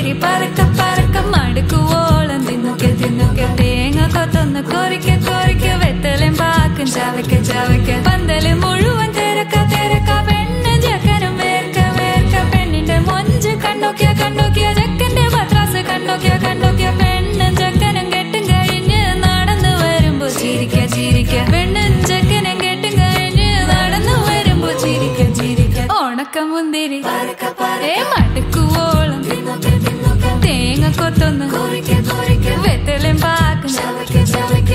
മുന്തിരി പറക്ക പറക്ക മടുക്കുവോളം തിന്നുക്കെ തിന്നുക്കെ തേങ്ങ കൊത്തൊന്ന് കൊറിക്ക കൊറിക്ക വെത്തലും പാക്കും ചവയ്ക്ക ചവയ്ക്ക പന്തല് മുഴുവൻ തിരക്ക തിരക്ക പെണ്ണ് ജക്കനും വേർക്ക വേർക്ക പെണ്ണിന്റെ മൊഞ്ച് കണ്ടോക്കിയ കണ്ടോക്കിയ ജക്കന്റെ പത്രാസ് കണ്ടോക്കിയ കണ്ടോക്കിയ പെണ്ണും ജക്കനും കെട്ടും കഴിഞ്ഞ് നടന്നു വരുമ്പോ ചിരിക്ക ചിരിക്ക പെണ്ണും ജക്കനും കെട്ടും കഴിഞ്ഞ് നടന്നു വരുമ്പോ ചിരിക്ക ചിരിക്ക ഉണക്ക മുന്തിരി മടുക്കുവോളം തേങ്ങ കൊത്തൊന്ന് വെത്തലും പാക്കും ചവയ്ക്ക ചവയ്ക്ക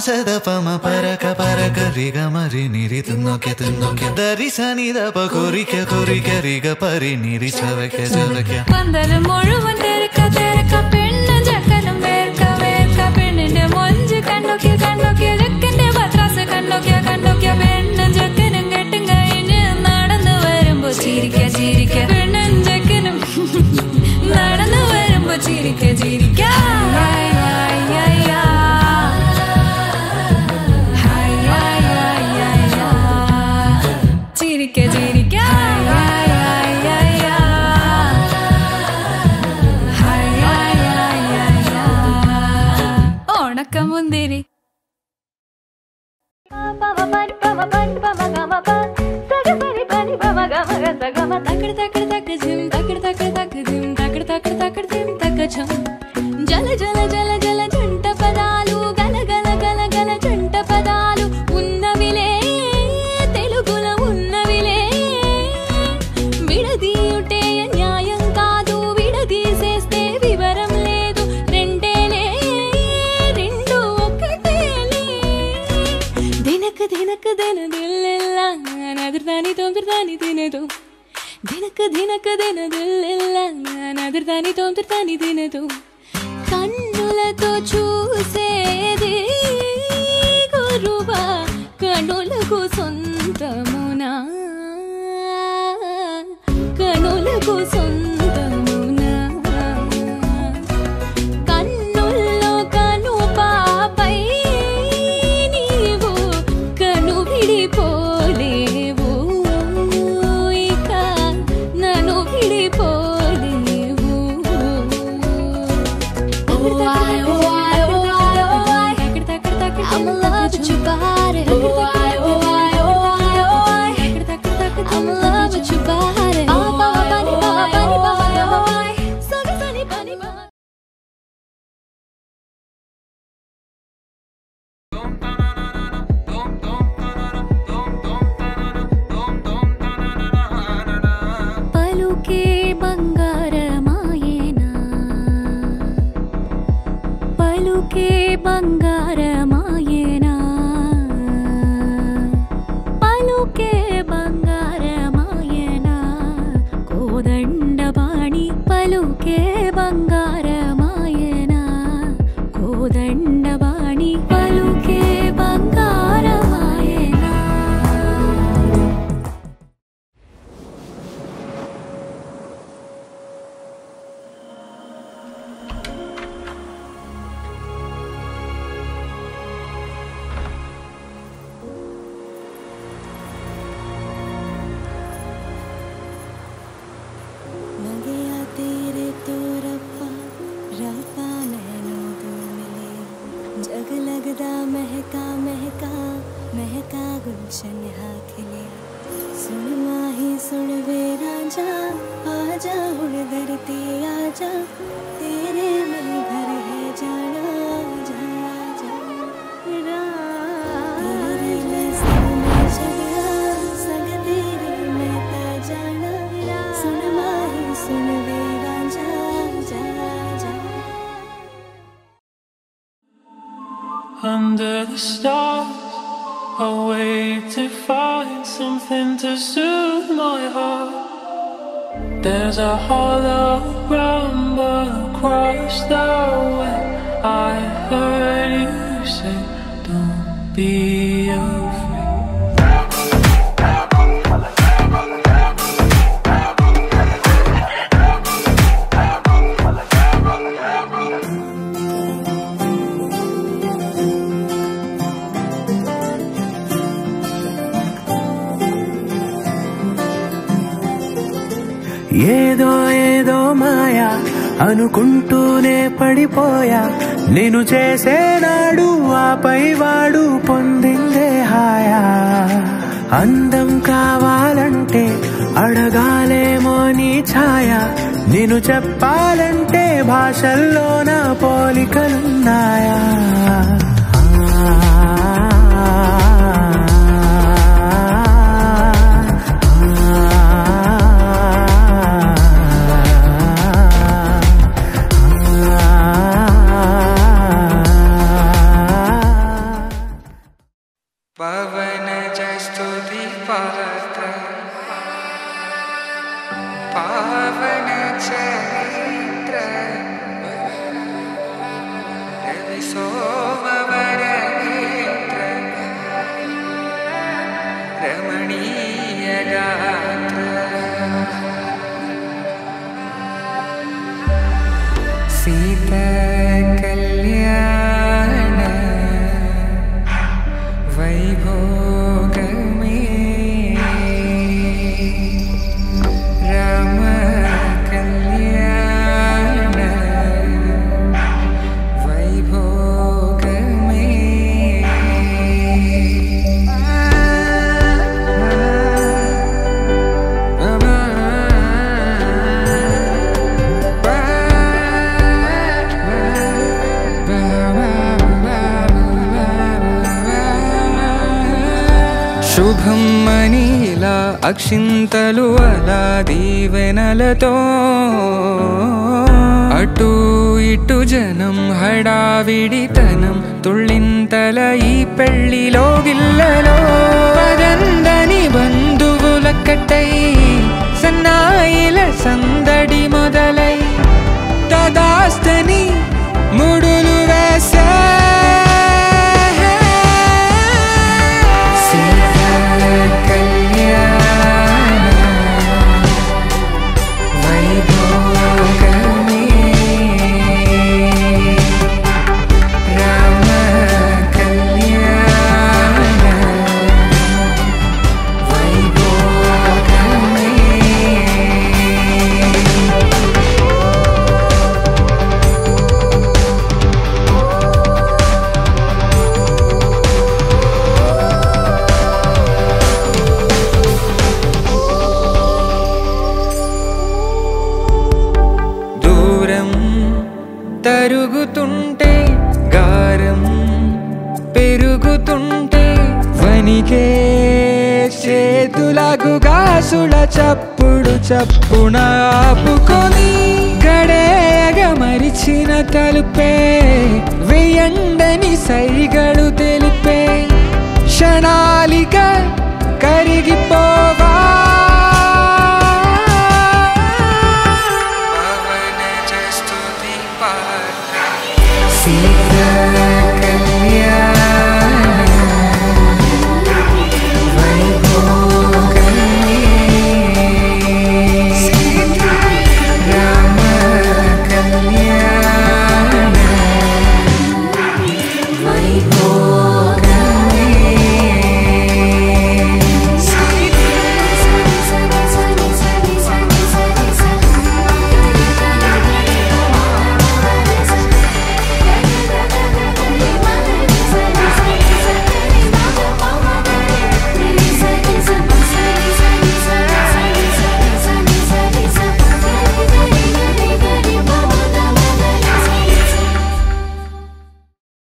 సదపమ పరక పరక రిగ మరి నిరి తున్నొకె తున్నొకె దరి సని దప కొరిక కొరిక రిగ పరి నిరి చవక చవక പന്തല് മുഴുവൻ തിരക്ക തിരക്ക പെണ്ണ് ജക്കനും വേർക്ക വേർക്ക പെണ്ണിന്റെ മൊഞ്ച് കണ്ടോക്കിയ കണ്ടോക്കിയ ജക്കന്റെ പത്രാസ് കണ്ടോക്കിയ കണ്ടോക്കിയ പെണ്ണും ജക്കനും കെട്ടും കഴിഞ്ഞ് നടന്നു വരുമ്പോ ചിരിക്ക ചിരിക്ക പെണ്ണും ജക്കനും നടന്നു വരുമ്പോ ചിരിക്ക ചിരിക്ക ചിരിക്ക ചിരിക്ക ഉണക്ക മുന്തിരി జల జల జల జల జంట పదాలు గల గల గల గల జంట పదాలు ఉన్నవిలే తెలుగులో ఉన్నవిలే విడదీయుటే న్యాయం కాదు విడదీసేస్తే వివరం లేదు రెండేలే రెండు ఒకటేలే దినక దినక దిన దిల్లెల్ల నదుర్దాని తోందుర్దాని తినదు దినక దినక దిన దిల్లెల్ల నదుర్దాని తోందుర్దాని తినదు కన్నులతో చూసేది గురువా కనులకు సొంతమునా కనులకు సొంతమునా కన్నుల్లో కను పాపై నీవు కను విడిపోలేవు ఇక నన్ను విడిపోలేవు I'm in love with your body. I'm in love with your body. పలుకే బంగారమాయేనా పలుకే బంగారమాయేనా పలుకే బంగారమాయేనా కోదండబాణి పలుకే బంగారమాయేనా కోదండబాణి పలుకే బంగారమాయేనా महका महका महका गुलशन हाखिले सुन माही सुन वे राजा आजा हुण धरती आजा तेरे में घर है जाना जाना जाना तेरे में सगना सग तेरे में ता जाना सुन माही सुन वे राजा जा जा Under the stars, I wait to find something to soothe my heart. There's a hollow rumble across the way. I heard you say, don't be afraid. ఏదో ఏదో మాయా అనుకుంటూనే పడిపోయా నేను చేసేనాడు ఆపై వాడు పొందిందే హాయా అందం కావాలంటే అడగాలేమో నీ ఛాయ నేను చెప్పాలంటే భాషల్లో నా పోలికలున్నాయా పవన జస్తుతి పాత్ర పావన చరిత్ర రవి సోమవర నేత్ర రమణీయ గాత్ర సీత కళ్యాణ వైభోగమే రామ కళ్యాణ వైభోగమే శుభం మనీలా అక్షింతలు అలా దీవెనలతో అటు ఇటు జనం హడావిడితనం తుళ్ళింతల ఈ పెళ్లిలో గిల్లలో పదందని బంధువులక్కటై సన్నాయిల సందడి మొదలై తదాస్తని ముడులు వేసే తరుగుతుంటే గారం పెరుగుతుంటే వనికే చేతులకు గాసుల చప్పుడు చప్పున ఆపుకొని గడేగ మరిచిన తలుపే వెయ్యండని సైగడు తెలిపే క్షణాలిక కరిగిపోవ